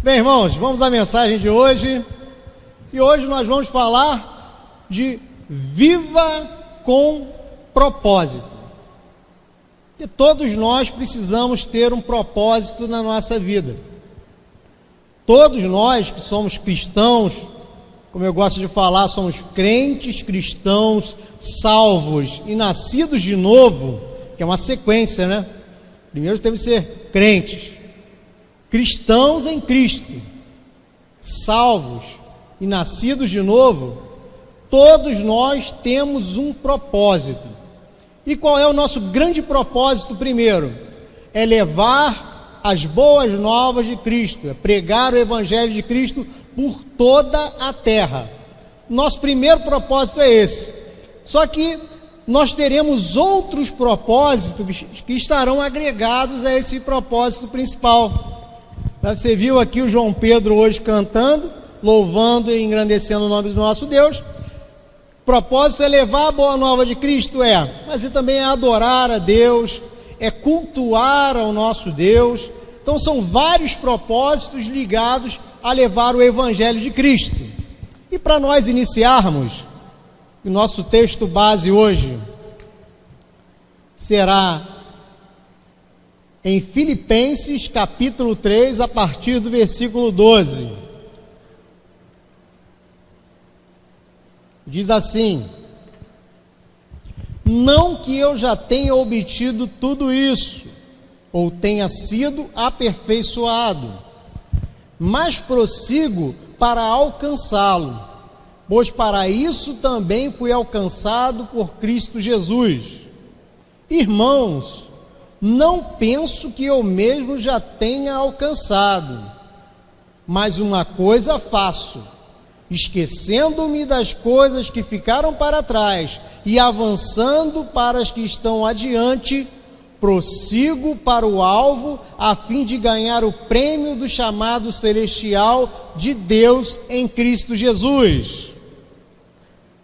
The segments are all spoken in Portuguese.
Bem, irmãos, vamos à mensagem de hoje. E hoje nós vamos falar de viva com propósito. Porque todos nós precisamos ter um propósito na nossa vida. Todos nós que somos cristãos, como eu gosto de falar, somos crentes, cristãos, salvos e nascidos de novo, que é uma sequência, né? Primeiro temos que ser crentes, cristãos em Cristo, salvos e nascidos de novo. Todos nós temos um propósito. E qual é o nosso grande propósito primeiro? É levar as boas novas de Cristo, é pregar o Evangelho de Cristo por toda a terra. Nosso primeiro propósito é esse. Só que nós teremos outros propósitos que estarão agregados a esse propósito principal. Você viu aqui o João Pedro hoje cantando, louvando e engrandecendo o nome do nosso Deus. O propósito é levar a boa nova de Cristo, mas também é adorar a Deus, é cultuar ao nosso Deus. Então são vários propósitos ligados a levar o Evangelho de Cristo. E para nós iniciarmos, o nosso texto base hoje será em Filipenses capítulo 3, a partir do versículo 12. Diz assim: não que eu já tenha obtido tudo isso, ou tenha sido aperfeiçoado, mas prossigo para alcançá-lo, pois para isso também fui alcançado por Cristo Jesus. Irmãos, não penso que eu mesmo já tenha alcançado, mas uma coisa faço, esquecendo-me das coisas que ficaram para trás e avançando para as que estão adiante, prossigo para o alvo, a fim de ganhar o prêmio do chamado celestial de Deus em Cristo Jesus.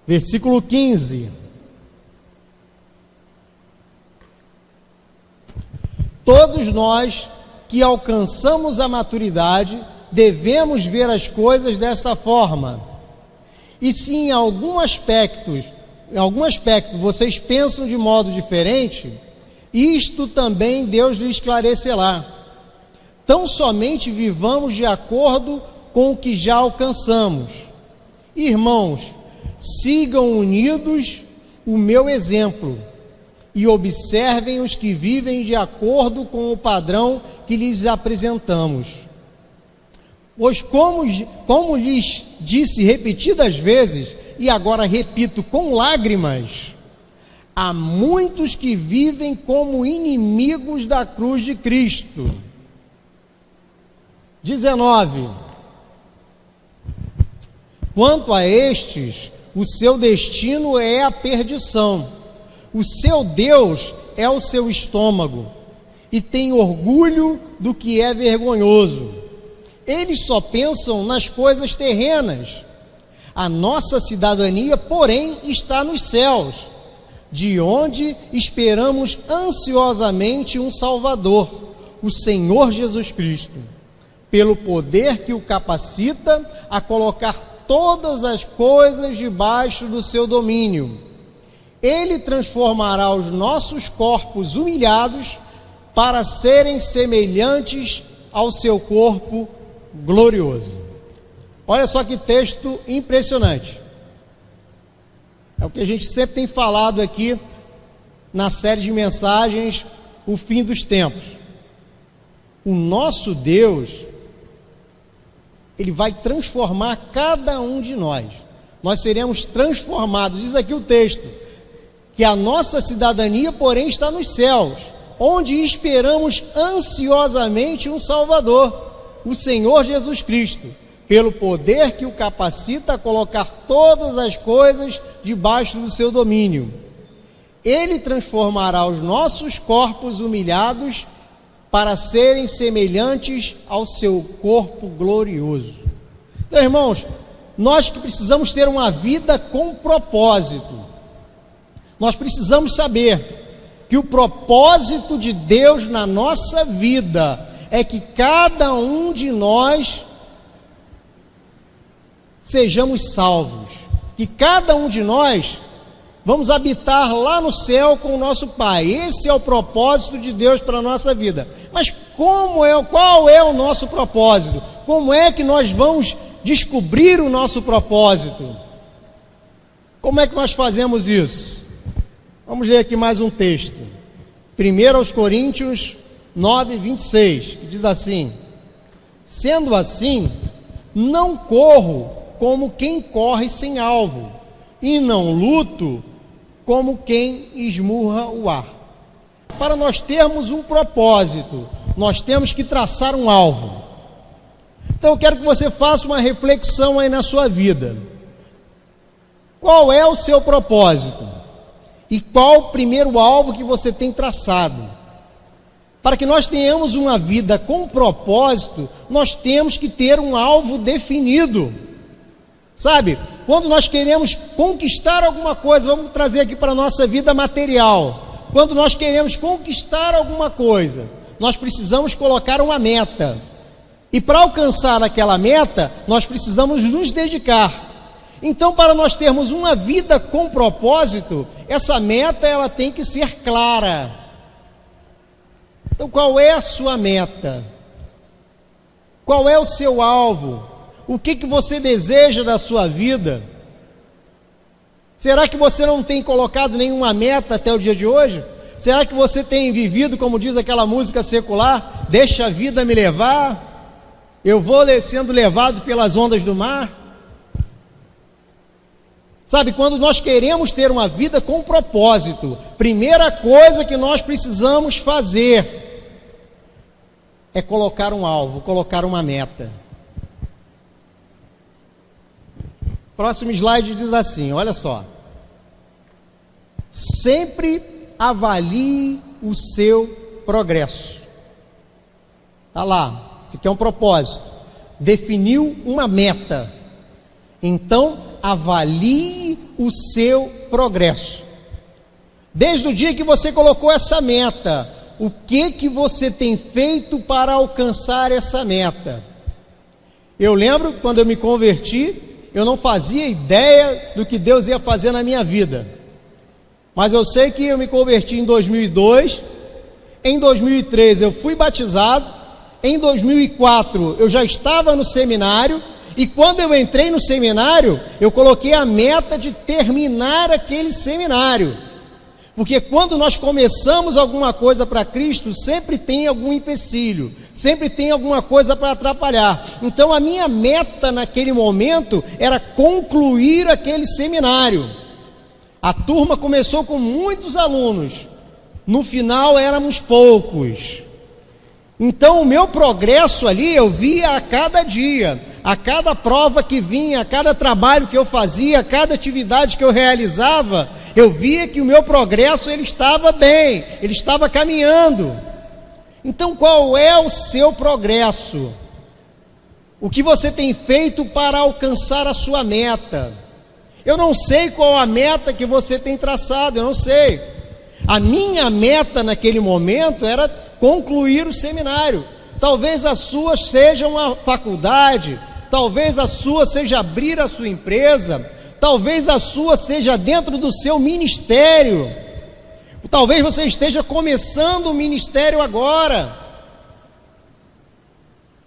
Versículo 15. Todos nós que alcançamos a maturidade devemos ver as coisas desta forma. E se em algum aspecto vocês pensam de modo diferente, isto também Deus lhe esclarecerá. Tão somente vivamos de acordo com o que já alcançamos. Irmãos, sigam unidos o meu exemplo e observem os que vivem de acordo com o padrão que lhes apresentamos. Pois como lhes disse repetidas vezes, e agora repito com lágrimas, há muitos que vivem como inimigos da cruz de Cristo. 19. Quanto a estes, o seu destino é a perdição. O seu Deus é o seu estômago, e tem orgulho do que é vergonhoso. Eles só pensam nas coisas terrenas. A nossa cidadania, porém, está nos céus, de onde esperamos ansiosamente um Salvador, o Senhor Jesus Cristo, pelo poder que o capacita a colocar todas as coisas debaixo do seu domínio. Ele transformará os nossos corpos humilhados para serem semelhantes ao seu corpo glorioso. Olha só que texto impressionante. É o que a gente sempre tem falado aqui na série de mensagens, o fim dos tempos. O nosso Deus, Ele vai transformar cada um de nós. Nós seremos transformados. Diz aqui o texto, que a nossa cidadania, porém, está nos céus, onde esperamos ansiosamente um Salvador, o Senhor Jesus Cristo, pelo poder que o capacita a colocar todas as coisas debaixo do seu domínio. Ele transformará os nossos corpos humilhados para serem semelhantes ao seu corpo glorioso. Então, irmãos, nós que precisamos ter uma vida com propósito, nós precisamos saber que o propósito de Deus na nossa vida é que cada um de nós sejamos salvos, que cada um de nós vamos habitar lá no céu com o nosso Pai. Esse é o propósito de Deus para a nossa vida. Mas qual é o nosso propósito? Como é que nós vamos descobrir o nosso propósito? Como é que nós fazemos isso? Vamos ler aqui mais um texto. 1 Coríntios 9, 26, que diz assim: sendo assim, não corro como quem corre sem alvo, e não luto como quem esmurra o ar. Para nós termos um propósito, nós temos que traçar um alvo. Então eu quero que você faça uma reflexão aí na sua vida. Qual é o seu propósito? E qual o primeiro alvo que você tem traçado? Para que nós tenhamos uma vida com propósito, nós temos que ter um alvo definido. Sabe, quando nós queremos conquistar alguma coisa, vamos trazer aqui para a nossa vida material. Quando nós queremos conquistar alguma coisa, nós precisamos colocar uma meta. E para alcançar aquela meta, nós precisamos nos dedicar. Então, para nós termos uma vida com propósito, essa meta ela tem que ser clara. Então, qual é a sua meta? Qual é o seu alvo? O que você deseja da sua vida? Será que você não tem colocado nenhuma meta até o dia de hoje? Será que você tem vivido, como diz aquela música secular, deixa a vida me levar, eu vou sendo levado pelas ondas do mar? Sabe, quando nós queremos ter uma vida com propósito, primeira coisa que nós precisamos fazer é colocar um alvo, colocar uma meta. Próximo slide diz assim, olha só: sempre avalie o seu progresso. Está lá, isso aqui é um propósito, definiu uma meta, então avalie o seu progresso. Desde o dia que você colocou essa meta, o que você tem feito para alcançar essa meta? Eu lembro, quando eu me converti, eu não fazia ideia do que Deus ia fazer na minha vida. Mas eu sei que eu me converti em 2002, em 2003 eu fui batizado, em 2004 eu já estava no seminário, e quando eu entrei no seminário, eu coloquei a meta de terminar aquele seminário. Porque quando nós começamos alguma coisa para Cristo, sempre tem algum empecilho, sempre tem alguma coisa para atrapalhar. Então a minha meta naquele momento era concluir aquele seminário. A turma começou com muitos alunos, no final éramos poucos. Então o meu progresso ali eu via a cada dia, a cada prova que vinha, a cada trabalho que eu fazia, a cada atividade que eu realizava, eu via que o meu progresso ele estava bem, ele estava caminhando. Então qual é o seu progresso? O que você tem feito para alcançar a sua meta? Eu não sei qual a meta que você tem traçado, eu não sei. A minha meta naquele momento era concluir o seminário. Talvez a sua seja uma faculdade, talvez a sua seja abrir a sua empresa, talvez a sua seja dentro do seu ministério, talvez você esteja começando o ministério agora.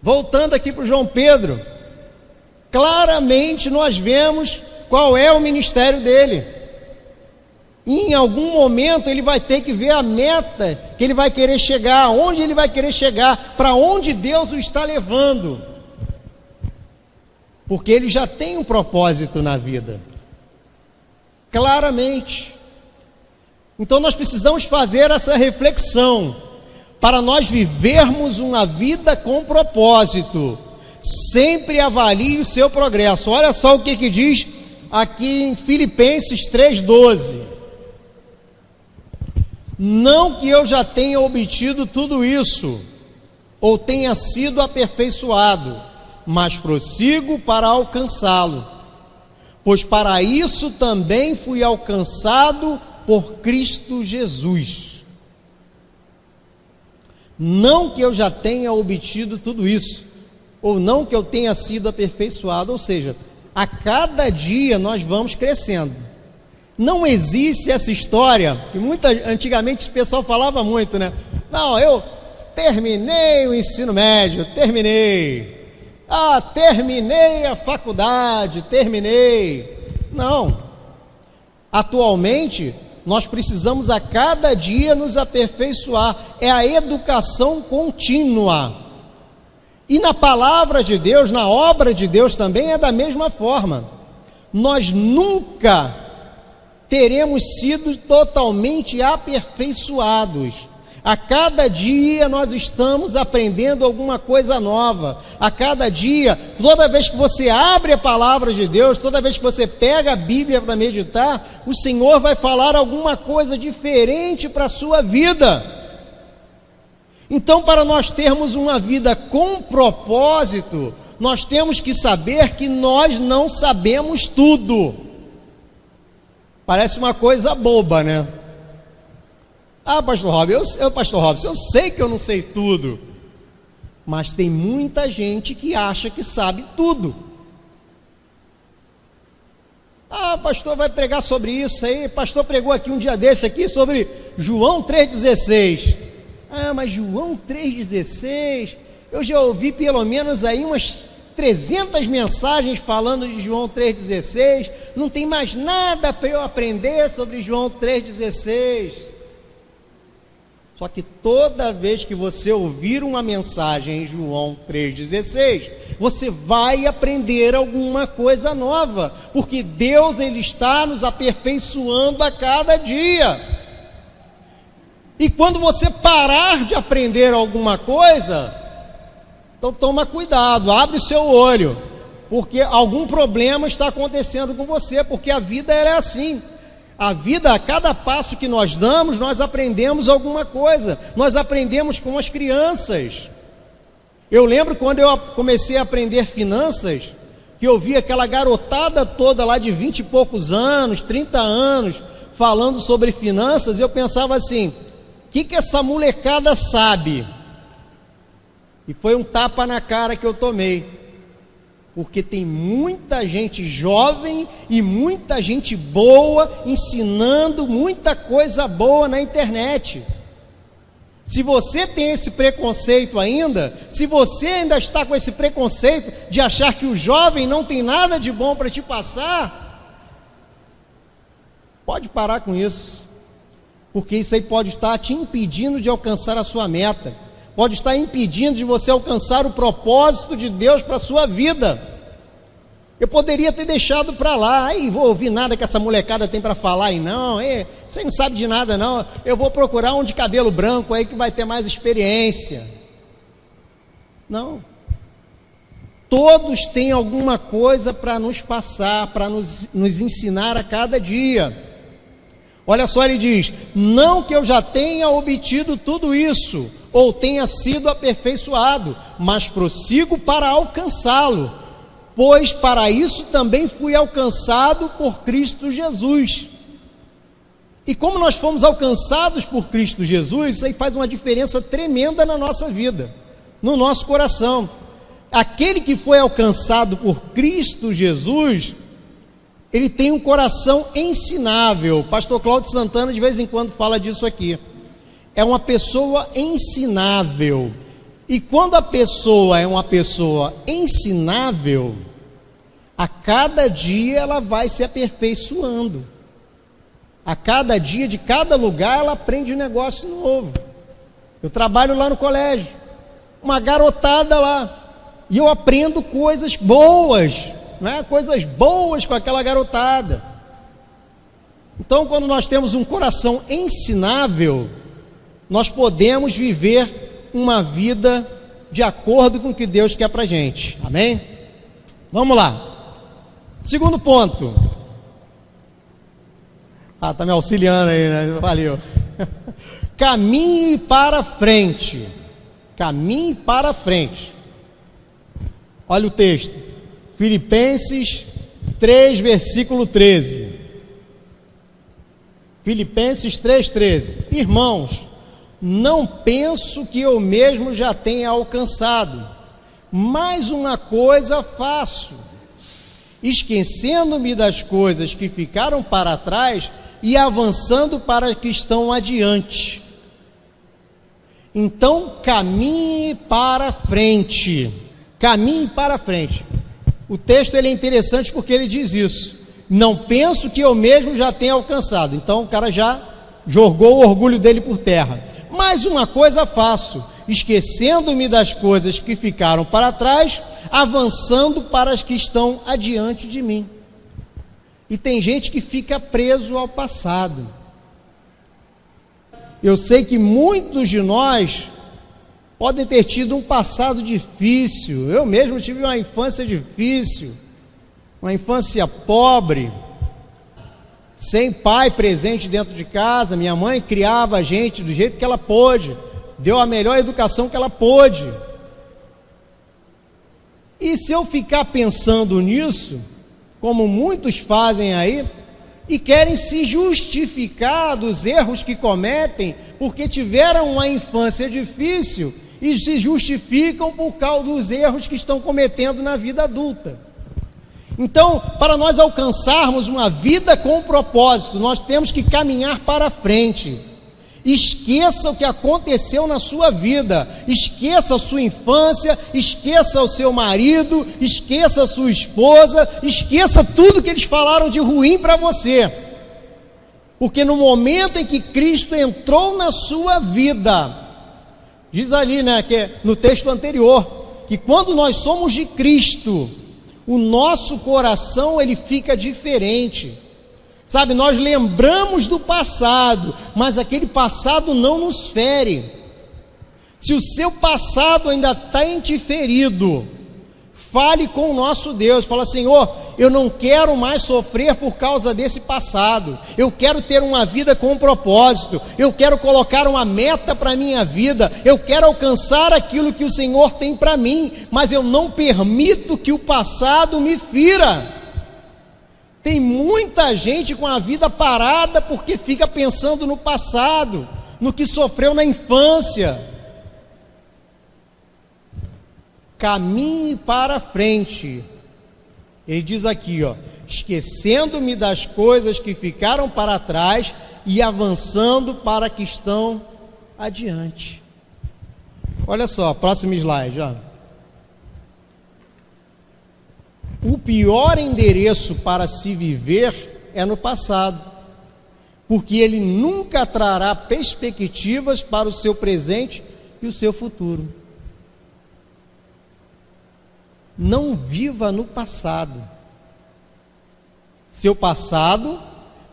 Voltando aqui para o João Pedro, claramente nós vemos qual é o ministério dele. E em algum momento ele vai ter que ver a meta que ele vai querer chegar, onde ele vai querer chegar, para onde Deus o está levando. Porque ele já tem um propósito na vida, claramente. Então nós precisamos fazer essa reflexão, para nós vivermos uma vida com propósito. Sempre avalie o seu progresso. Olha só o que diz aqui em Filipenses 3,12. Não que eu já tenha obtido tudo isso, ou tenha sido aperfeiçoado, mas prossigo para alcançá-lo, pois para isso também fui alcançado por Cristo Jesus. Não que eu já tenha obtido tudo isso, ou não que eu tenha sido aperfeiçoado, ou seja, a cada dia nós vamos crescendo. Não existe essa história, que antigamente o pessoal falava muito, né? Não, eu terminei o ensino médio, terminei. Terminei a faculdade, terminei. Não. Atualmente, nós precisamos a cada dia nos aperfeiçoar. É a educação contínua. E na palavra de Deus, na obra de Deus também é da mesma forma. Nós nunca teremos sido totalmente aperfeiçoados. A cada dia nós estamos aprendendo alguma coisa nova. A cada dia, toda vez que você abre a palavra de Deus, toda vez que você pega a Bíblia para meditar, o Senhor vai falar alguma coisa diferente para a sua vida. Então, para nós termos uma vida com propósito, nós temos que saber que nós não sabemos tudo. Parece uma coisa boba, né? Pastor Robson, eu sei que eu não sei tudo, mas tem muita gente que acha que sabe tudo. Pastor vai pregar sobre isso aí, pastor pregou aqui um dia desse aqui sobre João 3,16. Mas João 3,16, eu já ouvi pelo menos aí umas 300 mensagens falando de João 3,16, não tem mais nada para eu aprender sobre João 3,16. Só que toda vez que você ouvir uma mensagem em João 3,16, você vai aprender alguma coisa nova, porque Deus, Ele está nos aperfeiçoando a cada dia. E quando você parar de aprender alguma coisa, então toma cuidado, abre o seu olho, porque algum problema está acontecendo com você, porque a vida ela é assim. A vida, a cada passo que nós damos, nós aprendemos alguma coisa. Nós aprendemos com as crianças. Eu lembro quando eu comecei a aprender finanças, que eu vi aquela garotada toda lá de 20 e poucos anos, 30 anos, falando sobre finanças, eu pensava assim, o que essa molecada sabe? E foi um tapa na cara que eu tomei. Porque tem muita gente jovem e muita gente boa ensinando muita coisa boa na internet. Se você tem esse preconceito ainda, se você ainda está com esse preconceito de achar que o jovem não tem nada de bom para te passar, pode parar com isso, porque isso aí pode estar te impedindo de alcançar a sua meta. Pode estar impedindo de você alcançar o propósito de Deus para a sua vida. Eu poderia ter deixado para lá, vou ouvir nada que essa molecada tem para falar, não, você não sabe de nada não, eu vou procurar um de cabelo branco aí que vai ter mais experiência. Não. Todos têm alguma coisa para nos passar, para nos ensinar a cada dia. Olha só, ele diz, não que eu já tenha obtido tudo isso, ou tenha sido aperfeiçoado, mas prossigo para alcançá-lo, pois para isso também fui alcançado por Cristo Jesus. E como nós fomos alcançados por Cristo Jesus, isso aí faz uma diferença tremenda na nossa vida, no nosso coração. Aquele que foi alcançado por Cristo Jesus, ele tem um coração ensinável. Pastor Cláudio Santana de vez em quando fala disso aqui. É uma pessoa ensinável. E quando a pessoa é uma pessoa ensinável, a cada dia ela vai se aperfeiçoando. A cada dia, de cada lugar, ela aprende um negócio novo. Eu trabalho lá no colégio, uma garotada lá, e eu aprendo coisas boas, né? Coisas boas com aquela garotada. Então, quando nós temos um coração ensinável, nós podemos viver uma vida de acordo com o que Deus quer para a gente, amém? Vamos lá, segundo ponto. Está me auxiliando aí, né? Valeu. Caminhe para frente, caminhe para frente. Olha o texto, Filipenses 3, versículo 13. Filipenses 3,13. Irmãos, não penso que eu mesmo já tenha alcançado, mas uma coisa faço, esquecendo-me das coisas que ficaram para trás e avançando para as que estão adiante. Então, caminhe para frente. Caminhe para frente. O texto ele é interessante porque ele diz isso. Não penso que eu mesmo já tenha alcançado. Então, o cara já jogou o orgulho dele por terra. Mas uma coisa faço, esquecendo-me das coisas que ficaram para trás, avançando para as que estão adiante de mim. E tem gente que fica preso ao passado. Eu sei que muitos de nós podem ter tido um passado difícil. Eu mesmo tive uma infância difícil, uma infância pobre, sem pai presente dentro de casa. Minha mãe criava a gente do jeito que ela pôde, deu a melhor educação que ela pôde. E se eu ficar pensando nisso, como muitos fazem aí, e querem se justificar dos erros que cometem, porque tiveram uma infância difícil, e se justificam por causa dos erros que estão cometendo na vida adulta. Então, para nós alcançarmos uma vida com propósito, nós temos que caminhar para frente. Esqueça o que aconteceu na sua vida, esqueça a sua infância, esqueça o seu marido, esqueça a sua esposa, esqueça tudo que eles falaram de ruim para você. Porque no momento em que Cristo entrou na sua vida, diz ali, que no texto anterior, que quando nós somos de Cristo, o nosso coração ele fica diferente. Sabe, nós lembramos do passado, mas aquele passado não nos fere. Se o seu passado ainda está em ti ferido, fale com o nosso Deus, fala: Senhor, eu não quero mais sofrer por causa desse passado, eu quero ter uma vida com propósito, eu quero colocar uma meta para a minha vida, eu quero alcançar aquilo que o Senhor tem para mim, mas eu não permito que o passado me fira. Tem muita gente com a vida parada porque fica pensando no passado, no que sofreu na infância. Caminhe para frente. Ele diz aqui, esquecendo-me das coisas que ficaram para trás e avançando para que estão adiante. Olha só, próximo slide, O pior endereço para se viver é no passado, porque ele nunca trará perspectivas para o seu presente e o seu futuro. Não viva no passado. Seu passado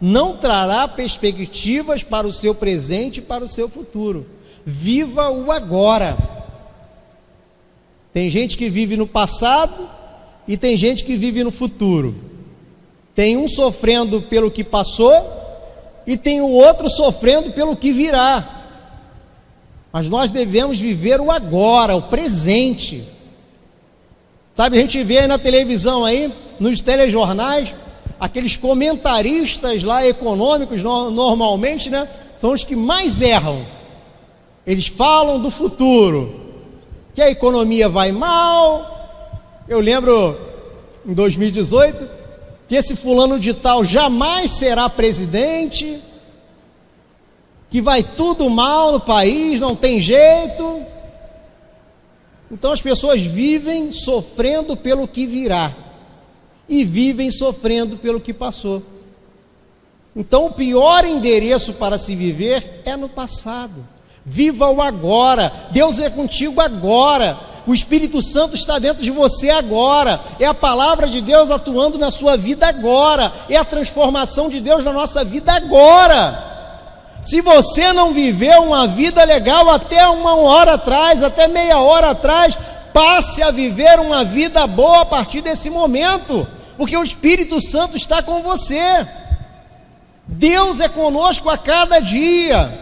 não trará perspectivas para o seu presente e para o seu futuro. Viva o agora. Tem gente que vive no passado e tem gente que vive no futuro. Tem um sofrendo pelo que passou e tem o outro sofrendo pelo que virá. Mas nós devemos viver o agora, o presente. Sabe, a gente vê aí na televisão aí, nos telejornais, aqueles comentaristas lá econômicos, normalmente, são os que mais erram. Eles falam do futuro, que a economia vai mal. Eu lembro, em 2018, que esse fulano de tal jamais será presidente, que vai tudo mal no país, não tem jeito. Então as pessoas vivem sofrendo pelo que virá, e vivem sofrendo pelo que passou. Então o pior endereço para se viver é no passado. Viva o agora. Deus é contigo agora. O Espírito Santo está dentro de você agora, é a palavra de Deus atuando na sua vida agora, é a transformação de Deus na nossa vida agora. Se você não viveu uma vida legal até 1 hora atrás, até meia hora atrás, passe a viver uma vida boa a partir desse momento, porque o Espírito Santo está com você. Deus é conosco a cada dia.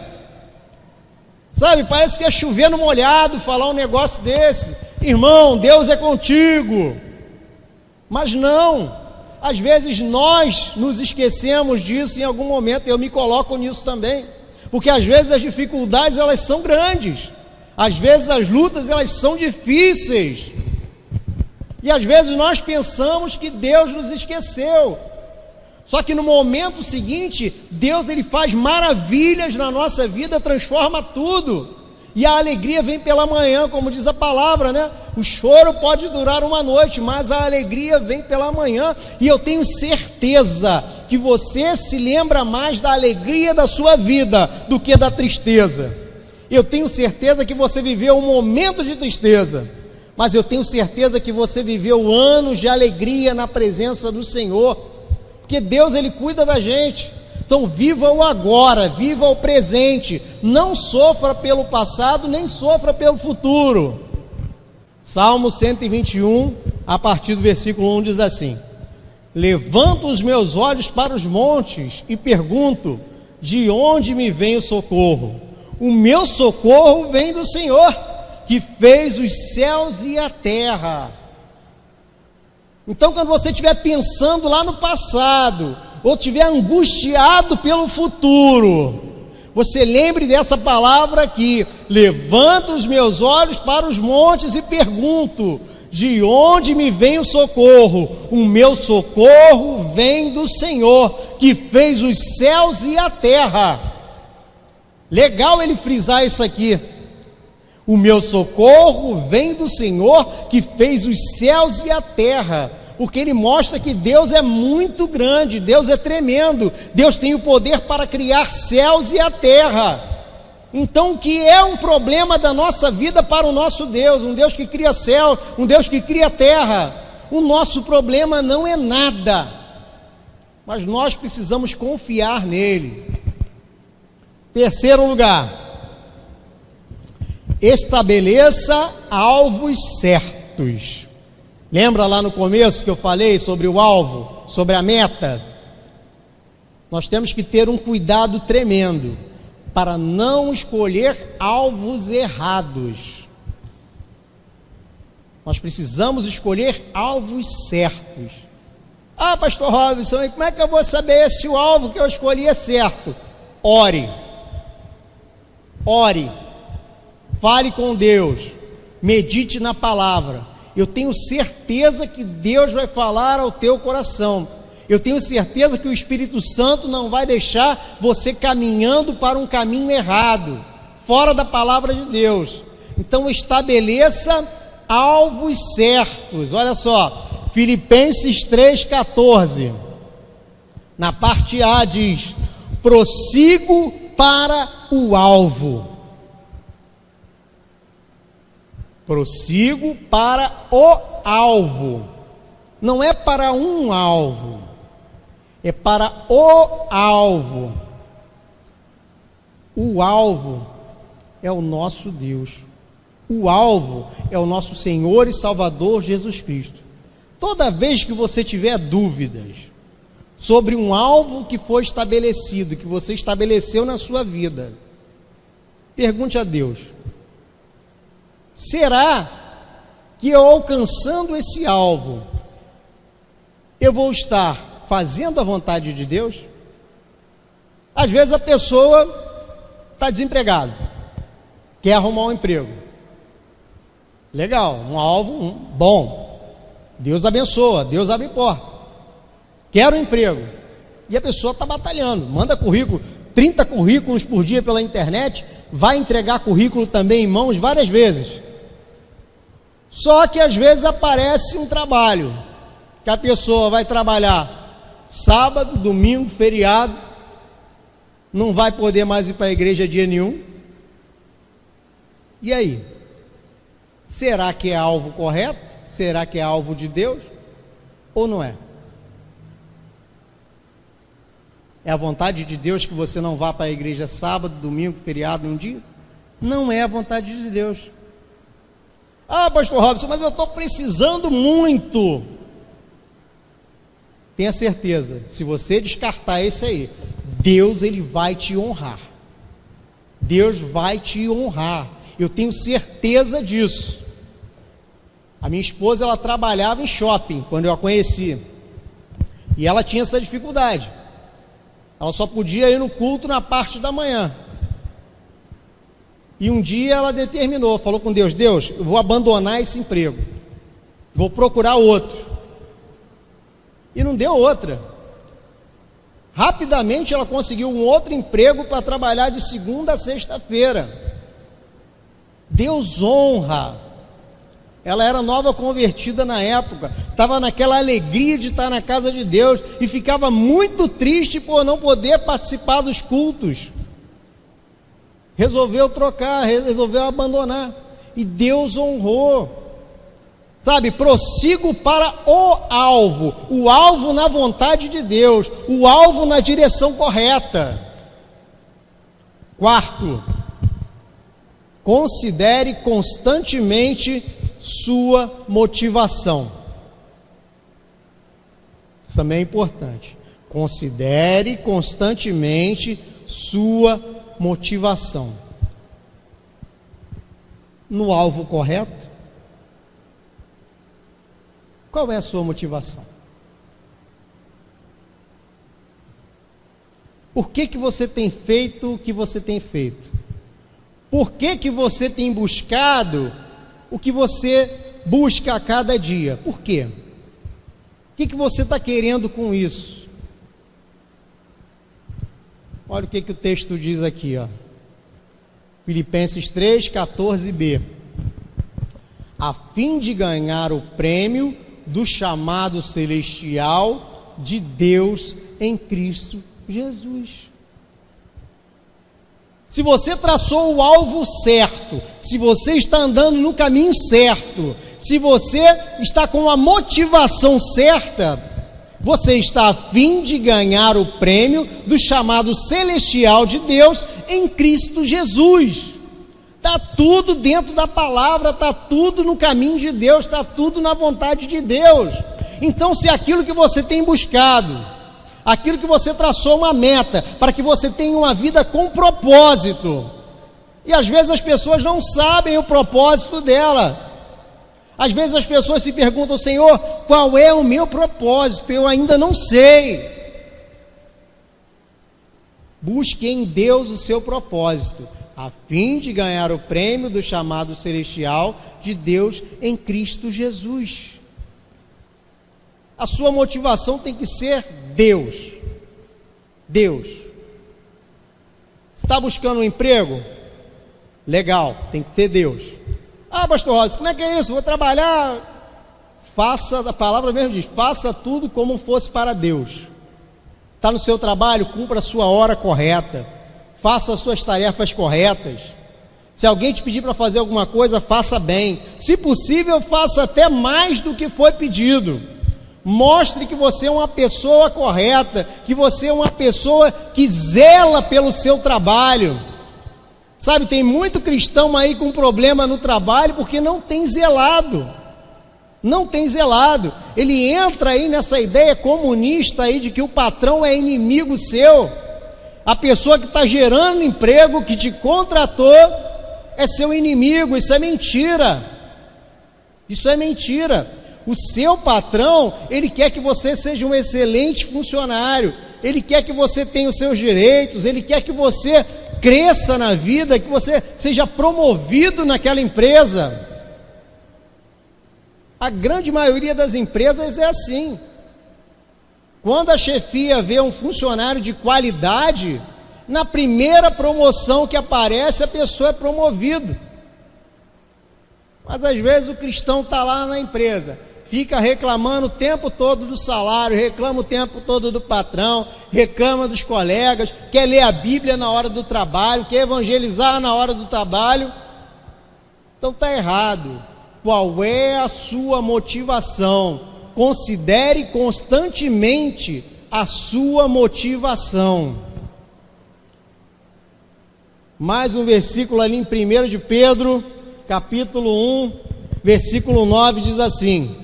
Sabe, parece que é chover no molhado falar um negócio desse. Irmão, Deus é contigo. Mas não, às vezes nós nos esquecemos disso em algum momento. Eu me coloco nisso também, porque às vezes as dificuldades elas são grandes, às vezes as lutas elas são difíceis, E às vezes nós pensamos que Deus nos esqueceu. Só que no momento seguinte, Deus ele faz maravilhas na nossa vida, transforma tudo. E a alegria vem pela manhã, como diz a palavra, né? O choro pode durar uma noite, mas a alegria vem pela manhã. E eu tenho certeza que você se lembra mais da alegria da sua vida do que da tristeza. Eu tenho certeza que você viveu um momento de tristeza, mas eu tenho certeza que você viveu anos de alegria na presença do Senhor, porque Deus ele cuida da gente. Então viva o agora, viva o presente, não sofra pelo passado, nem sofra pelo futuro. Salmo 121, a partir do versículo 1 diz assim: levanto os meus olhos para os montes e pergunto, de onde me vem o socorro? O meu socorro vem do Senhor, que fez os céus e a terra. Então, quando você estiver pensando lá no passado, ou estiver angustiado pelo futuro, você lembre dessa palavra aqui: levanto os meus olhos para os montes e pergunto, de onde me vem o socorro? O meu socorro vem do Senhor, que fez os céus e a terra. Legal ele frisar isso aqui: o meu socorro vem do Senhor, que fez os céus e a terra. Porque ele mostra que Deus é muito grande, Deus é tremendo, Deus tem o poder para criar céus e a terra. Então, o que é um problema da nossa vida para o nosso Deus? Um Deus que cria céu, um Deus que cria terra. O nosso problema não é nada, mas nós precisamos confiar nele. Terceiro lugar, estabeleça alvos certos. Lembra lá no começo que eu falei sobre o alvo, sobre a meta? Nós temos que ter um cuidado tremendo para não escolher alvos errados. Nós precisamos escolher alvos certos. Ah, pastor Robson, como é que eu vou saber se o alvo que eu escolhi é certo? Ore, fale com Deus, medite na palavra. Eu tenho certeza que Deus vai falar ao teu coração. Eu tenho certeza que o Espírito Santo não vai deixar você caminhando para um caminho errado, fora da palavra de Deus. Então estabeleça alvos certos. Olha só, Filipenses 3,14, na parte A diz: prossigo para o alvo. Prossigo para o alvo. Não é para um alvo, é para o alvo. O alvo é o nosso Deus. O alvo é o nosso Senhor e Salvador Jesus Cristo. Toda vez que você tiver dúvidas sobre um alvo que foi estabelecido, que você estabeleceu na sua vida, pergunte a Deus: será que eu, alcançando esse alvo, eu vou estar fazendo a vontade de Deus? Às vezes a pessoa está desempregada, quer arrumar um emprego. Legal, um alvo bom. Deus abençoa, Deus abre porta. Quero um emprego. E a pessoa está batalhando, manda currículo, 30 currículos por dia pela internet, vai entregar currículo também em mãos várias vezes. Só que às vezes aparece um trabalho que a pessoa vai trabalhar sábado, domingo, feriado, não vai poder mais ir para a igreja dia nenhum. E aí? Será que é alvo correto? Será que é alvo de Deus? Ou não é? É a vontade de Deus que você não vá para a igreja sábado, domingo, feriado, um dia? Não é a vontade de Deus. Ah, pastor Robson, mas eu estou precisando muito. Tenha certeza, se você descartar esse aí, Deus ele vai te honrar. Deus vai te honrar. Eu tenho certeza disso. A minha esposa, ela trabalhava em shopping quando eu a conheci. E ela tinha essa dificuldade. Ela só podia ir no culto na parte da manhã. E um dia ela determinou, falou com Deus: Deus, eu vou abandonar esse emprego. vou procurar outro. E não deu outra. Rapidamente ela conseguiu um outro emprego para trabalhar de segunda a sexta-feira. Deus honra. Ela era nova convertida na época, estava naquela alegria de estar na casa de Deus e ficava muito triste por não poder participar dos cultos. Resolveu trocar, resolveu abandonar, e Deus honrou. Sabe, prossigo para o alvo na vontade de Deus, o alvo na direção correta. Quarto, considere constantemente sua motivação. Isso também é importante. Considere constantemente sua motivação. No alvo correto? Qual é a sua motivação? Por que você tem feito o que você tem feito? Por que você tem buscado o que você busca a cada dia? Por quê? O que você está querendo com isso? Olha o que o texto diz aqui, ó. Filipenses 3, 14b. A fim de ganhar o prêmio do chamado celestial de Deus em Cristo Jesus. Se você traçou o alvo certo, se você está andando no caminho certo, se você está com a motivação certa, você está a fim de ganhar o prêmio do chamado celestial de Deus em Cristo Jesus. Está tudo dentro da palavra, está tudo no caminho de Deus, está tudo na vontade de Deus. Então, se aquilo que você tem buscado, aquilo que você traçou uma meta, para que você tenha uma vida com propósito, e às vezes as pessoas não sabem o propósito dela. Às vezes as pessoas se perguntam: Senhor, qual é o meu propósito? Eu ainda não sei. Busque em Deus o seu propósito, a fim de ganhar o prêmio do chamado celestial de Deus em Cristo Jesus. A sua motivação tem que ser Deus. Deus. Está buscando um emprego? Legal, tem que ser Deus. Ah, pastor Rosa, como é que é isso? Vou trabalhar. Faça, a palavra mesmo diz, faça tudo como fosse para Deus. Está no seu trabalho, cumpra a sua hora correta. Faça as suas tarefas corretas. Se alguém te pedir para fazer alguma coisa, faça bem. Se possível, faça até mais do que foi pedido. Mostre que você é uma pessoa correta, que você é uma pessoa que zela pelo seu trabalho. Sabe, tem muito cristão aí com problema no trabalho porque não tem zelado. Não tem zelado. Ele entra aí nessa ideia comunista aí de que o patrão é inimigo seu. A pessoa que está gerando emprego, que te contratou, é seu inimigo. Isso é mentira. Isso é mentira. O seu patrão, ele quer que você seja um excelente funcionário, ele quer que você tenha os seus direitos, ele quer que você cresça na vida, que você seja promovido naquela empresa. A grande maioria das empresas é assim. Quando a chefia vê um funcionário de qualidade, na primeira promoção que aparece, a pessoa é promovido. Mas às vezes o cristão está lá na empresa, fica reclamando o tempo todo do salário, reclama o tempo todo do patrão, reclama dos colegas, quer ler a Bíblia na hora do trabalho, quer evangelizar na hora do trabalho. Então está errado. Qual é a sua motivação? Considere constantemente a sua motivação. Mais um versículo ali em 1 de Pedro, capítulo 1, versículo 9, diz assim: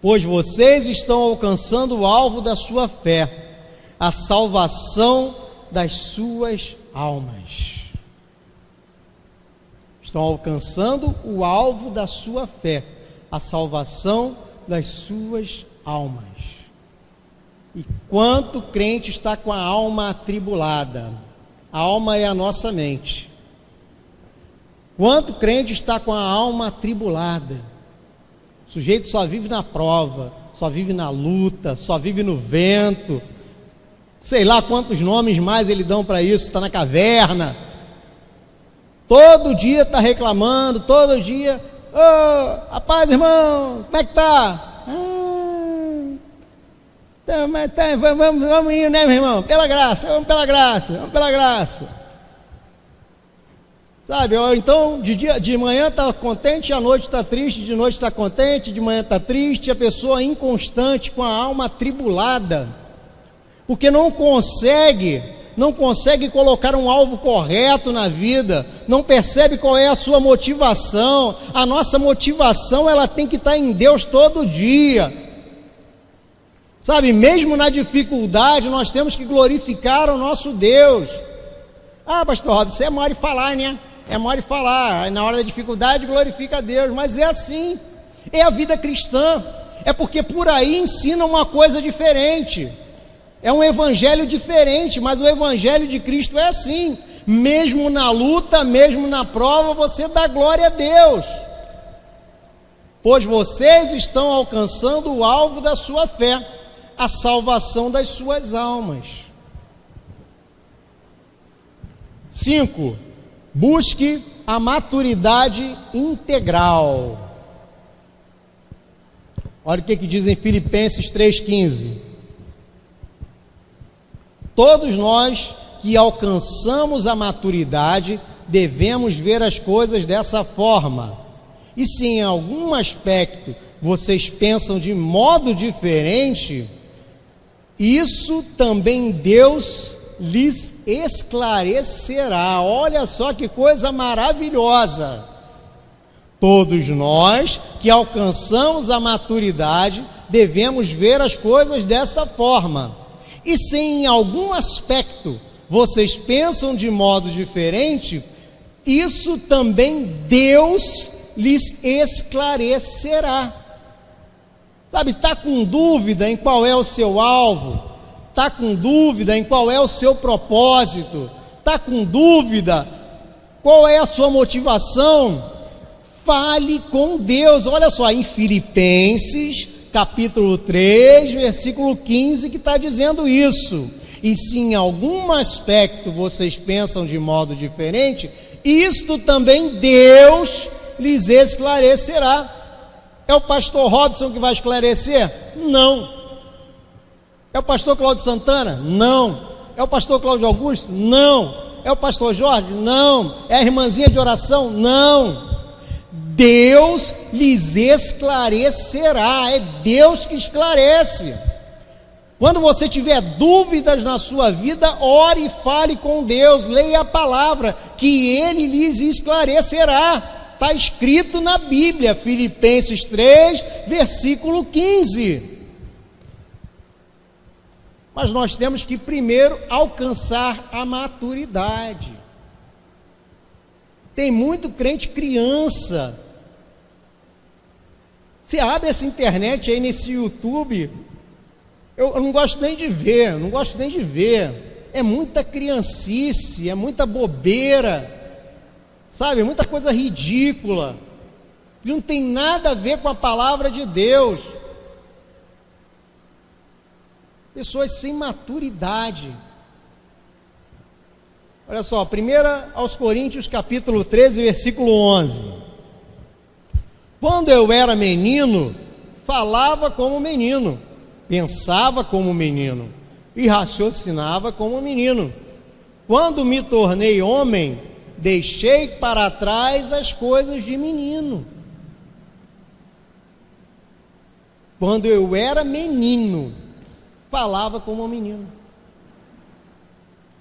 pois vocês estão alcançando o alvo da sua fé, a salvação das suas almas. Estão alcançando o alvo da sua fé, a salvação das suas almas. E quanto crente está com a alma atribulada? A alma é a nossa mente. Quanto crente está com a alma atribulada? O sujeito só vive na prova, só vive na luta, só vive no vento. Sei lá quantos nomes mais ele dão para isso, está na caverna. Todo dia está reclamando, todo dia. Ô, rapaz, irmão, como é que tá? Vamos ir, né, meu irmão? Pela graça, vamos pela graça, vamos pela graça. Sabe, então de manhã está contente, à noite está triste, de noite está contente, de manhã está triste, a pessoa inconstante, com a alma atribulada, porque não consegue colocar um alvo correto na vida, não percebe qual é a sua motivação. A nossa motivação, ela tem que estar em Deus todo dia, sabe, mesmo na dificuldade, nós temos que glorificar o nosso Deus. Ah, pastor Robson, você é mole falar, né? É mole falar, na hora da dificuldade glorifica a Deus, mas é assim, é a vida cristã, é porque por aí ensina uma coisa diferente, é um evangelho diferente, mas o evangelho de Cristo é assim, mesmo na luta, mesmo na prova, você dá glória a Deus, pois vocês estão alcançando o alvo da sua fé, a salvação das suas almas. 5. Busque a maturidade integral. Olha o que diz em Filipenses 3,15. Todos nós que alcançamos a maturidade devemos ver as coisas dessa forma. E se em algum aspecto vocês pensam de modo diferente, isso também Deus lhes esclarecerá. Olha só que coisa maravilhosa. Todos nós que alcançamos a maturidade devemos ver as coisas dessa forma. E se em algum aspecto vocês pensam de modo diferente, isso também Deus lhes esclarecerá. Sabe, está com dúvida em qual é o seu alvo? Está com dúvida em qual é o seu propósito? Está com dúvida qual é a sua motivação? Fale com Deus. Olha só, em Filipenses, capítulo 3, versículo 15, que está dizendo isso. E se em algum aspecto vocês pensam de modo diferente, isto também Deus lhes esclarecerá. É o pastor Robson que vai esclarecer? Não. É o pastor Cláudio Santana? Não. É o pastor Cláudio Augusto? Não. É o pastor Jorge? Não. É a irmãzinha de oração? Não. Deus lhes esclarecerá. É Deus que esclarece. Quando você tiver dúvidas na sua vida, ore e fale com Deus, leia a palavra, que Ele lhes esclarecerá. Está escrito na Bíblia, Filipenses 3, versículo 15. Mas nós temos que primeiro alcançar a maturidade. Tem muito crente criança. Você abre essa internet aí nesse YouTube, eu não gosto nem de ver, É muita criancice, é muita bobeira, sabe? Muita coisa ridícula, que não tem nada a ver com a palavra de Deus. Pessoas sem maturidade. Olha só, 1 aos Coríntios, capítulo 13, versículo 11. Quando eu era menino, falava como menino, pensava como menino e raciocinava como menino. Quando me tornei homem, deixei para trás as coisas de menino. Quando eu era menino, falava como menino.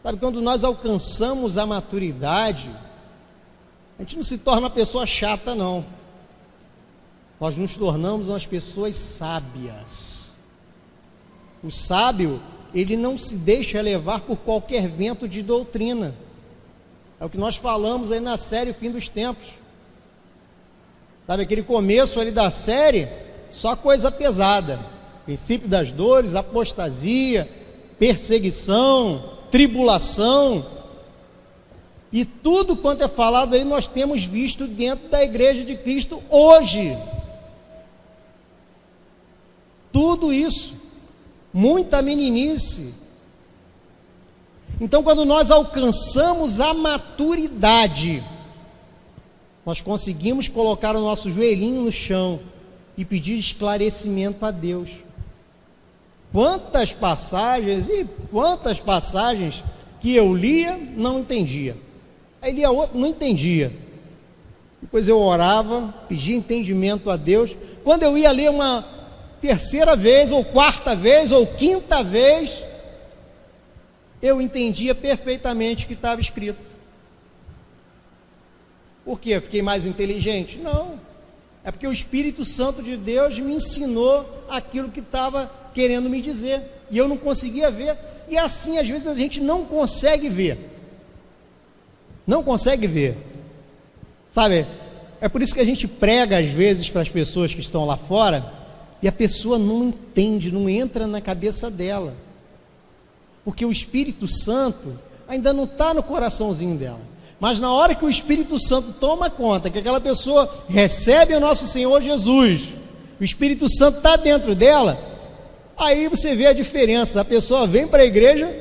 Sabe, quando nós alcançamos a maturidade, a gente não se torna uma pessoa chata, não. Nós nos tornamos umas pessoas sábias. O sábio, ele não se deixa levar por qualquer vento de doutrina. É o que nós falamos aí na série O Fim dos Tempos. Sabe, aquele começo ali da série, só coisa pesada. Princípio das dores, apostasia, perseguição, tribulação, e tudo quanto é falado aí nós temos visto dentro da igreja de Cristo hoje. tudo isso, muita meninice. Então, quando nós alcançamos a maturidade, nós conseguimos colocar o nosso joelhinho no chão e pedir esclarecimento a Deus. Quantas passagens que eu lia, não entendia. Aí lia outro, não entendia. Depois eu orava, pedia entendimento a Deus. Quando eu ia ler uma terceira vez, ou quarta vez, ou quinta vez, eu entendia perfeitamente o que estava escrito. Por quê? Eu fiquei mais inteligente? Não. É porque o Espírito Santo de Deus me ensinou aquilo que estava querendo me dizer. E eu não conseguia ver. E assim, às vezes, a gente não consegue ver. Não consegue ver. Sabe? É por isso que a gente prega, às vezes, para as pessoas que estão lá fora, e a pessoa não entende, não entra na cabeça dela. Porque o Espírito Santo ainda não está no coraçãozinho dela. Mas na hora que o Espírito Santo toma conta, que aquela pessoa recebe o nosso Senhor Jesus, o Espírito Santo está dentro dela, aí você vê a diferença. A pessoa vem para a igreja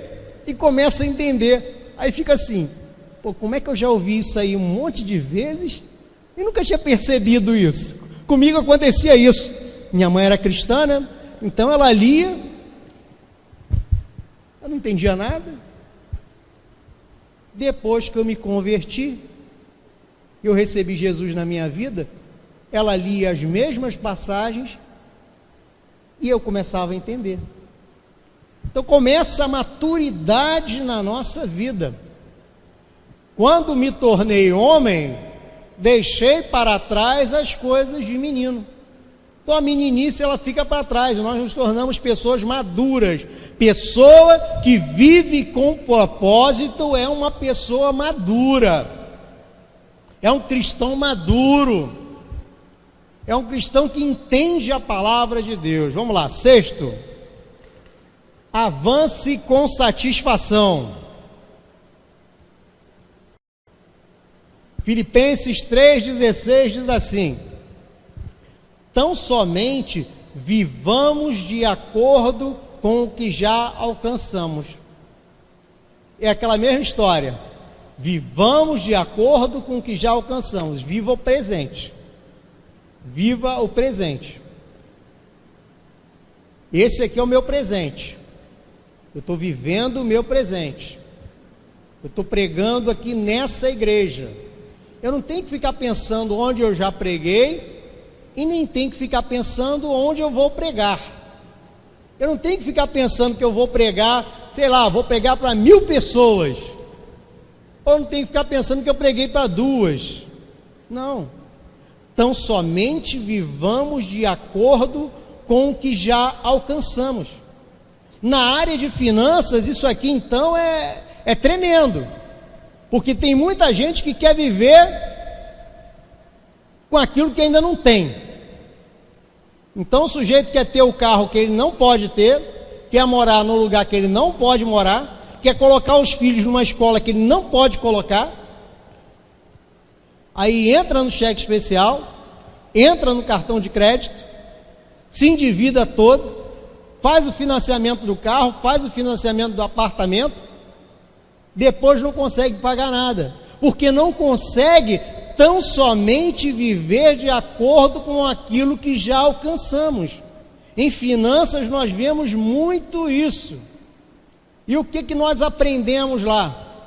e começa a entender. Aí fica assim, pô, como é que eu já ouvi isso aí um monte de vezes e nunca tinha percebido isso? Comigo acontecia isso. Minha mãe era cristã, né? Então ela lia, eu não entendia nada. Depois que eu me converti, eu recebi Jesus na minha vida, ela lia as mesmas passagens e eu começava a entender. Então começa a maturidade na nossa vida. Quando me tornei homem, deixei para trás as coisas de menino. Então a meninice ela fica para trás, nós nos tornamos pessoas maduras. Pessoa que vive com propósito é uma pessoa madura, é um cristão maduro, é um cristão que entende a palavra de Deus. Vamos lá, sexto, avance com satisfação. Filipenses 3,16 diz assim: tão somente vivamos de acordo com o que já alcançamos. É aquela mesma história. Vivamos de acordo com o que já alcançamos. Viva o presente. Viva o presente. Esse aqui é o meu presente. Eu estou vivendo o meu presente. Eu estou pregando aqui nessa igreja. Eu não tenho que ficar pensando onde eu já preguei e nem tenho que ficar pensando onde eu vou pregar. Eu não tenho que ficar pensando que eu vou pregar, sei lá, vou pregar para 1000 pessoas. Ou não tenho que ficar pensando que eu preguei para 2. Não. Então somente vivamos de acordo com o que já alcançamos. Na área de finanças, isso aqui então é tremendo. Porque tem muita gente que quer viver com aquilo que ainda não tem. Então o sujeito quer ter o carro que ele não pode ter, quer morar no lugar que ele não pode morar, quer colocar os filhos numa escola que ele não pode colocar, aí entra no cheque especial, entra no cartão de crédito, se endivida todo, faz o financiamento do carro, faz o financiamento do apartamento, depois não consegue pagar nada, porque não consegue tão somente viver de acordo com aquilo que já alcançamos. Em finanças nós vemos muito isso. E o que nós aprendemos lá?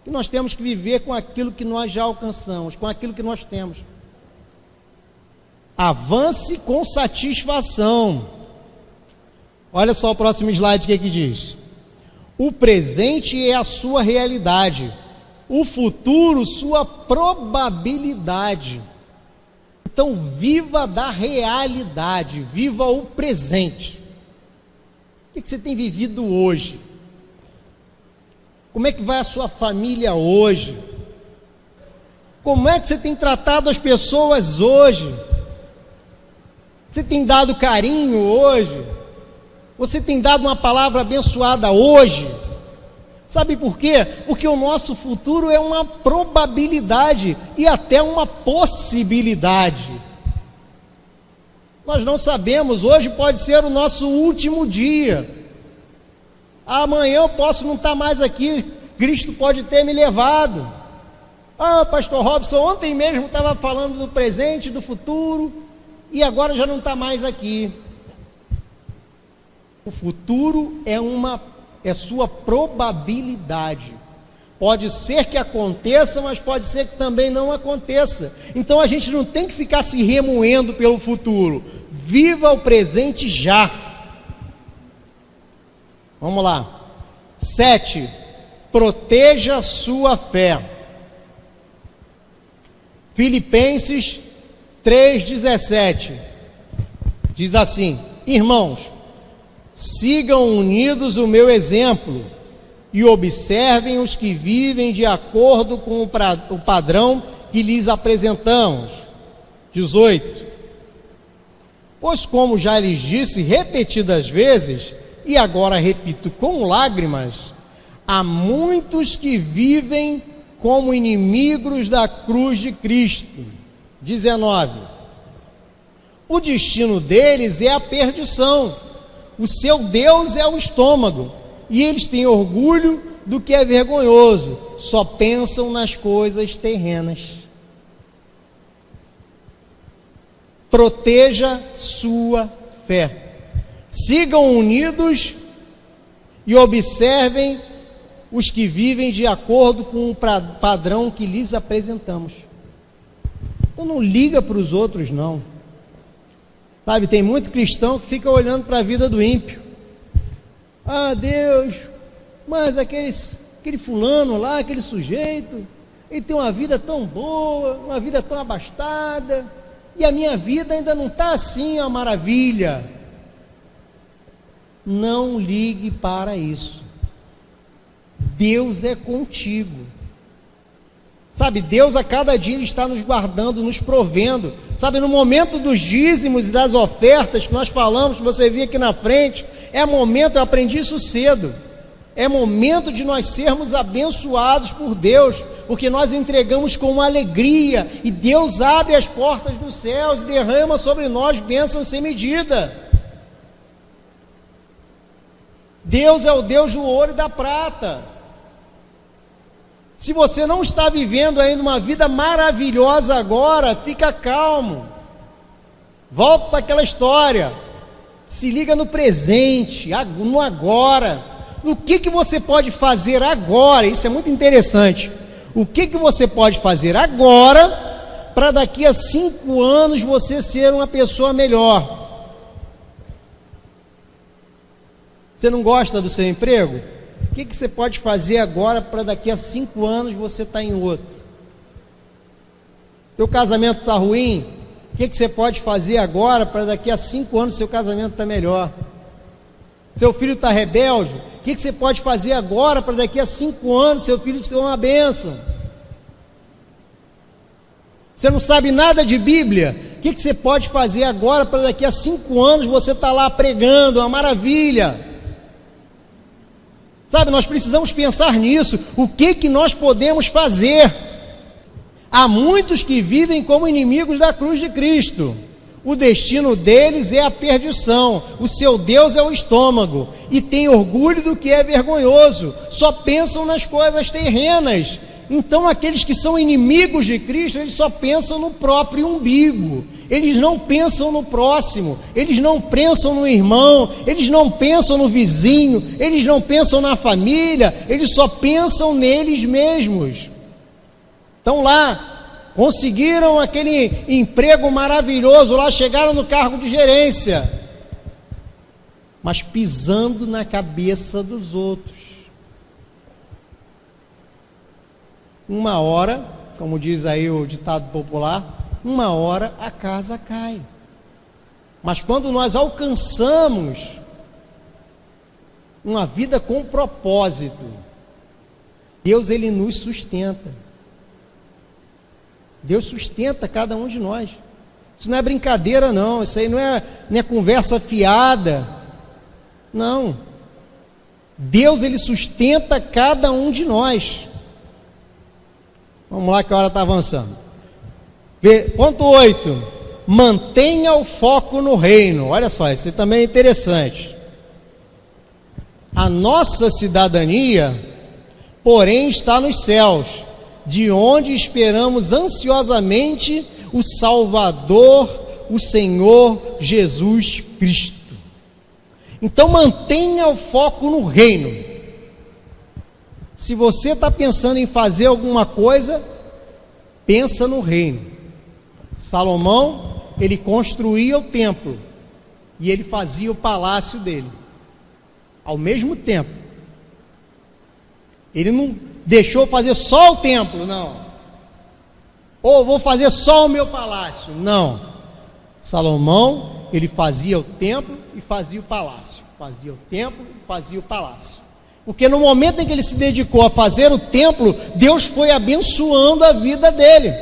Que nós temos que viver com aquilo que nós já alcançamos, com aquilo que nós temos. Avance com satisfação. Olha só o próximo slide, o que diz? O presente é a sua realidade, o futuro, sua probabilidade. Então, viva da realidade, viva o presente. O que você tem vivido hoje? Como é que vai a sua família hoje? Como é que você tem tratado as pessoas hoje? Você tem dado carinho hoje? Você tem dado uma palavra abençoada hoje? Sabe por quê? Porque o nosso futuro é uma probabilidade e até uma possibilidade. Nós não sabemos, hoje pode ser o nosso último dia. Amanhã eu posso não estar mais aqui, Cristo pode ter me levado. Pastor Robson, ontem mesmo estava falando do presente, do futuro, e agora já não está mais aqui. O futuro é sua probabilidade. Pode ser que aconteça, mas pode ser que também não aconteça. Então a gente não tem que ficar se remoendo pelo futuro. Viva o presente já. Vamos lá. 7. Proteja a sua fé. Filipenses 3,17 diz assim: irmãos, sigam unidos o meu exemplo e observem os que vivem de acordo com o padrão que lhes apresentamos. 18. Pois como já lhes disse repetidas vezes, e agora repito com lágrimas, há muitos que vivem como inimigos da cruz de Cristo. 19. O destino deles é a perdição, o seu Deus é o estômago, e eles têm orgulho do que é vergonhoso, só pensam nas coisas terrenas. Proteja sua fé. Sigam unidos e observem os que vivem de acordo com o padrão que lhes apresentamos. Então não liga para os outros, não. Sabe, tem muito cristão que fica olhando para a vida do ímpio. Deus, mas aquele fulano lá, aquele sujeito, ele tem uma vida tão boa, uma vida tão abastada, e a minha vida ainda não está assim, uma maravilha. Não ligue para isso. Deus é contigo. Sabe, Deus a cada dia está nos guardando, nos provendo. Sabe, no momento dos dízimos e das ofertas que nós falamos, que você viu aqui na frente, é momento, eu aprendi isso cedo, é momento de nós sermos abençoados por Deus, porque nós entregamos com uma alegria, e Deus abre as portas dos céus e derrama sobre nós bênçãos sem medida. Deus é o Deus do ouro e da prata. Se você não está vivendo ainda uma vida maravilhosa agora, fica calmo, volta para aquela história, se liga no presente, no agora. O que você pode fazer agora? Isso é muito interessante. O que você pode fazer agora para daqui a 5 anos você ser uma pessoa melhor? Você não gosta do seu emprego? O que você pode fazer agora para daqui a 5 anos você estar em outro? Teu casamento está ruim? O que você pode fazer agora para daqui a 5 anos seu casamento estar melhor? Seu filho está rebelde? O que você pode fazer agora para daqui a 5 anos seu filho ser uma bênção? Você não sabe nada de Bíblia? O que você pode fazer agora para daqui a 5 anos você estar lá pregando? Uma maravilha! Sabe, nós precisamos pensar nisso. O que nós podemos fazer? Há muitos que vivem como inimigos da cruz de Cristo. O destino deles é a perdição. O seu Deus é o estômago. E tem orgulho do que é vergonhoso. Só pensam nas coisas terrenas. Então aqueles que são inimigos de Cristo, eles só pensam no próprio umbigo. Eles não pensam no próximo, eles não pensam no irmão, eles não pensam no vizinho, eles não pensam na família, eles só pensam neles mesmos. Estão lá, conseguiram aquele emprego maravilhoso lá, chegaram no cargo de gerência, mas pisando na cabeça dos outros. Uma hora, como diz aí o ditado popular, uma hora a casa cai. Mas quando nós alcançamos uma vida com propósito, Deus, Ele nos sustenta. Deus sustenta cada um de nós. Isso não é brincadeira, não. Isso aí não é conversa fiada. Não. Deus, Ele sustenta cada um de nós. Vamos lá que a hora está avançando. Ponto 8. mantenha o foco no reino. Olha só, isso também é interessante. A nossa cidadania, porém, está nos céus, de onde esperamos ansiosamente o Salvador, o Senhor Jesus Cristo. Então mantenha o foco no reino. Se você está pensando em fazer alguma coisa, pensa no reino. Salomão, ele construía o templo e ele fazia o palácio dele ao mesmo tempo. Ele não deixou fazer só o templo, não. Ou vou fazer só o meu palácio. Não. Salomão, ele fazia o templo e fazia o palácio. Fazia o templo e fazia o palácio. Porque no momento em que ele se dedicou a fazer o templo, Deus foi abençoando a vida dele.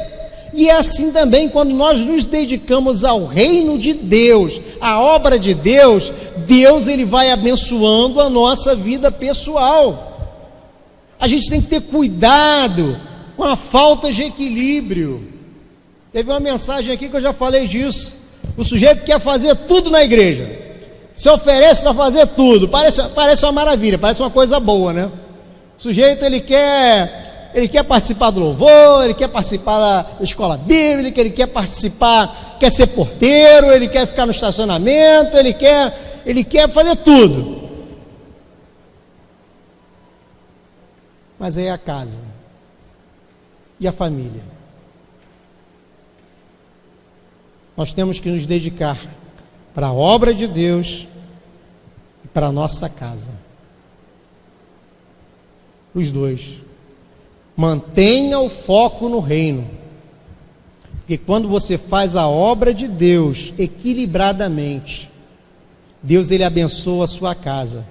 E é assim também quando nós nos dedicamos ao reino de Deus, à obra de Deus, Deus ele vai abençoando a nossa vida pessoal. A gente tem que ter cuidado com a falta de equilíbrio. Teve uma mensagem aqui que eu já falei disso. O sujeito quer fazer tudo na igreja, se oferece para fazer tudo, parece uma maravilha, parece uma coisa boa, né? O sujeito ele quer participar do louvor, ele quer participar da escola bíblica, ele quer participar, quer ser porteiro, ele quer ficar no estacionamento, ele quer fazer tudo. Mas aí a casa e a família. Nós temos que nos dedicar para a obra de Deus e para a nossa casa. Os dois. Mantenha o foco no reino. Porque quando você faz a obra de Deus equilibradamente, Deus ele abençoa a sua casa.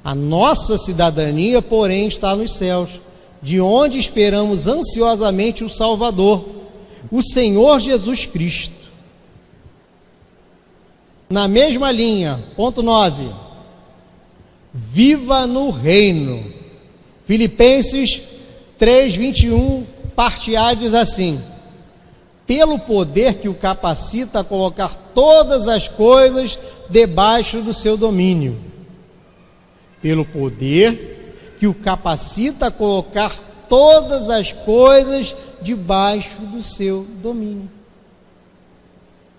A nossa cidadania, porém, está nos céus, de onde esperamos ansiosamente o Salvador, o Senhor Jesus Cristo. Na mesma linha, ponto 9, viva no reino. Filipenses 3:21, parte A diz assim: pelo poder que o capacita a colocar todas as coisas debaixo do seu domínio. Pelo poder que o capacita a colocar todas as coisas debaixo do seu domínio.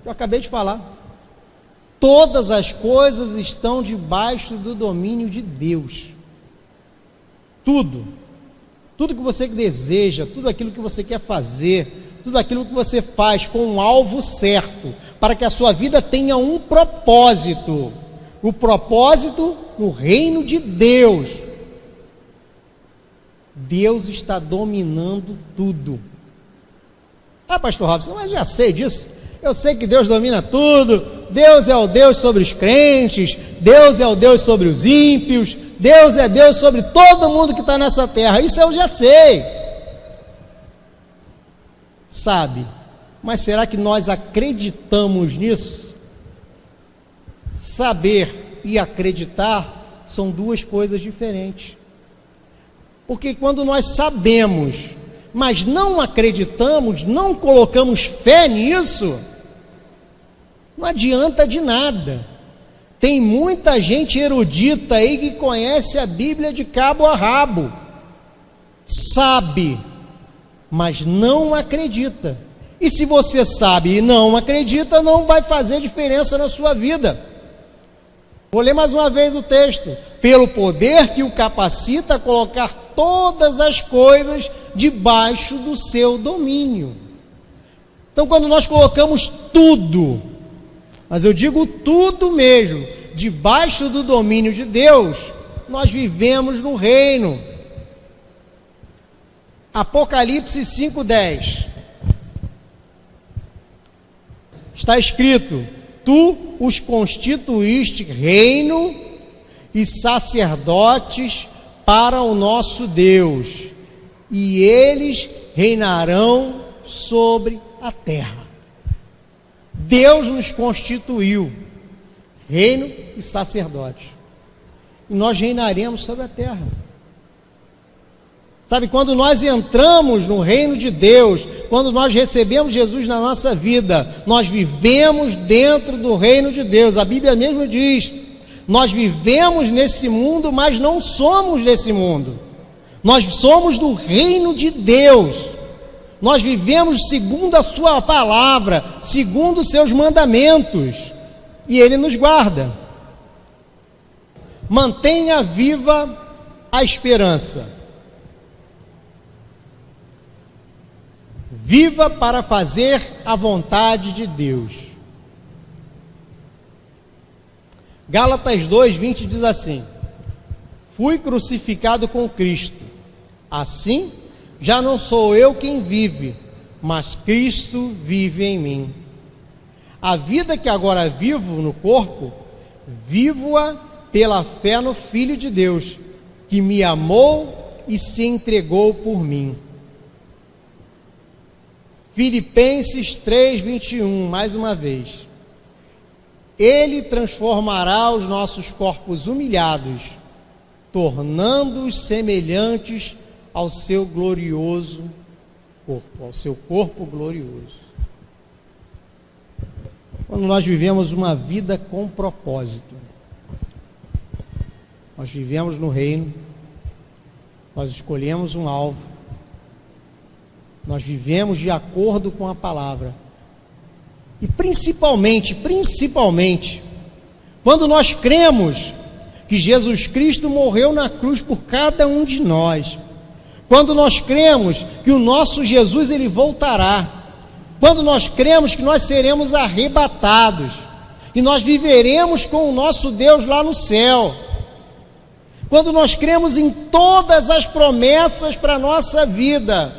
Eu acabei de falar. Todas as coisas estão debaixo do domínio de Deus. Tudo que você deseja, tudo aquilo que você quer fazer, tudo aquilo que você faz com um alvo certo, para que a sua vida tenha um propósito. O propósito no reino de Deus. Deus está dominando tudo. Ah, pastor Robson, mas já sei disso. Eu sei que Deus domina tudo. Deus é o Deus sobre os crentes, Deus é o Deus sobre os ímpios, Deus é Deus sobre todo mundo que está nessa terra. Isso eu já sei. Sabe, mas será que nós acreditamos nisso? Saber e acreditar são duas coisas diferentes. Porque quando nós sabemos, mas não acreditamos, não colocamos fé nisso, não adianta de nada. Tem muita gente erudita aí que conhece a Bíblia de cabo a rabo, sabe, mas não acredita. E se você sabe e não acredita, não vai fazer diferença na sua vida. Vou ler mais uma vez o texto. Pelo poder que o capacita a colocar todas as coisas debaixo do seu domínio. Então, quando nós colocamos tudo, mas eu digo tudo mesmo, debaixo do domínio de Deus, nós vivemos no reino. Apocalipse 5:10 está escrito: tu os constituíste reino e sacerdotes para o nosso Deus, e eles reinarão sobre a terra. Deus nos constituiu reino e sacerdote, e nós reinaremos sobre a terra. Sabe, quando nós entramos no reino de Deus, quando nós recebemos Jesus na nossa vida, nós vivemos dentro do reino de Deus. A Bíblia mesmo diz: nós vivemos nesse mundo, mas não somos desse mundo. Nós somos do reino de Deus. Nós vivemos segundo a sua palavra, segundo os seus mandamentos, e Ele nos guarda. Mantenha viva a esperança. Viva para fazer a vontade de Deus. Gálatas 2:20 diz assim: fui crucificado com Cristo, assim já não sou eu quem vive, mas Cristo vive em mim. A vida que agora vivo no corpo, vivo-a pela fé no Filho de Deus, que me amou e se entregou por mim. Filipenses 3:21, mais uma vez: Ele transformará os nossos corpos humilhados, tornando-os semelhantes ao seu glorioso corpo, ao seu corpo glorioso. Quando nós vivemos uma vida com propósito, nós vivemos no reino, nós escolhemos um alvo, nós vivemos de acordo com a palavra. E principalmente, quando nós cremos que Jesus Cristo morreu na cruz por cada um de nós, quando nós cremos que o nosso Jesus, Ele voltará, quando nós cremos que nós seremos arrebatados, e nós viveremos com o nosso Deus lá no céu, quando nós cremos em todas as promessas para a nossa vida,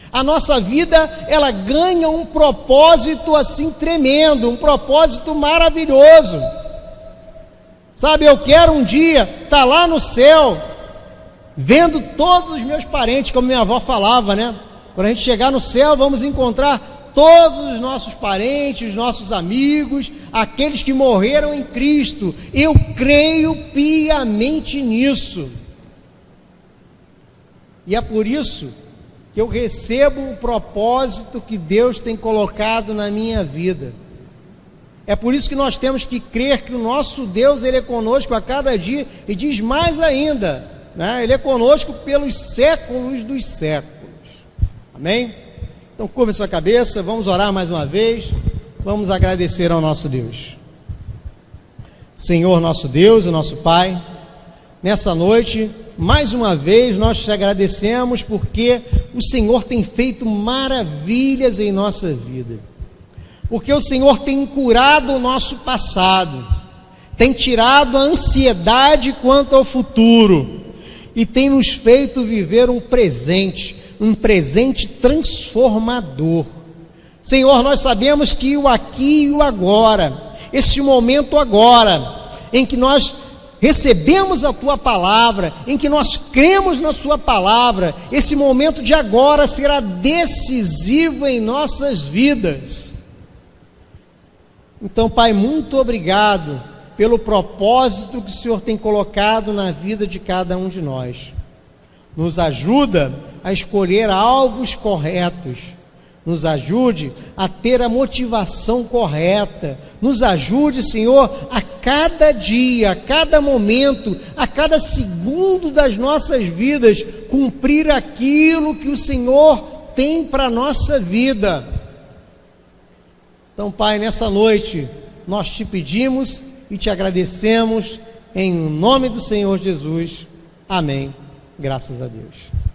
a nossa vida, ela ganha um propósito assim tremendo, um propósito maravilhoso. Sabe, eu quero um dia estar lá no céu, vendo todos os meus parentes, como minha avó falava, né? Quando a gente chegar no céu, vamos encontrar todos os nossos parentes, os nossos amigos, aqueles que morreram em Cristo. Eu creio piamente nisso. E é por isso que eu recebo o propósito que Deus tem colocado na minha vida. É por isso que nós temos que crer que o nosso Deus, Ele é conosco a cada dia, e diz mais ainda, né? Ele é conosco pelos séculos dos séculos. Amém? Então curva sua cabeça, vamos orar mais uma vez, vamos agradecer ao nosso Deus. Senhor, nosso Deus e nosso Pai, nessa noite, mais uma vez nós te agradecemos porque o Senhor tem feito maravilhas em nossa vida, porque o Senhor tem curado o nosso passado, tem tirado a ansiedade quanto ao futuro e tem nos feito viver um presente transformador. Senhor, nós sabemos que o aqui e o agora, este momento agora, em que nós recebemos a Tua palavra, em que nós cremos na Sua palavra, esse momento de agora será decisivo em nossas vidas. Então, Pai, muito obrigado pelo propósito que o Senhor tem colocado na vida de cada um de nós. Nos ajuda a escolher alvos corretos, nos ajude a ter a motivação correta, nos ajude, Senhor, a cada dia, a cada momento, a cada segundo das nossas vidas, cumprir aquilo que o Senhor tem para a nossa vida. Então, Pai, nessa noite, nós te pedimos e te agradecemos, em nome do Senhor Jesus. Amém. Graças a Deus.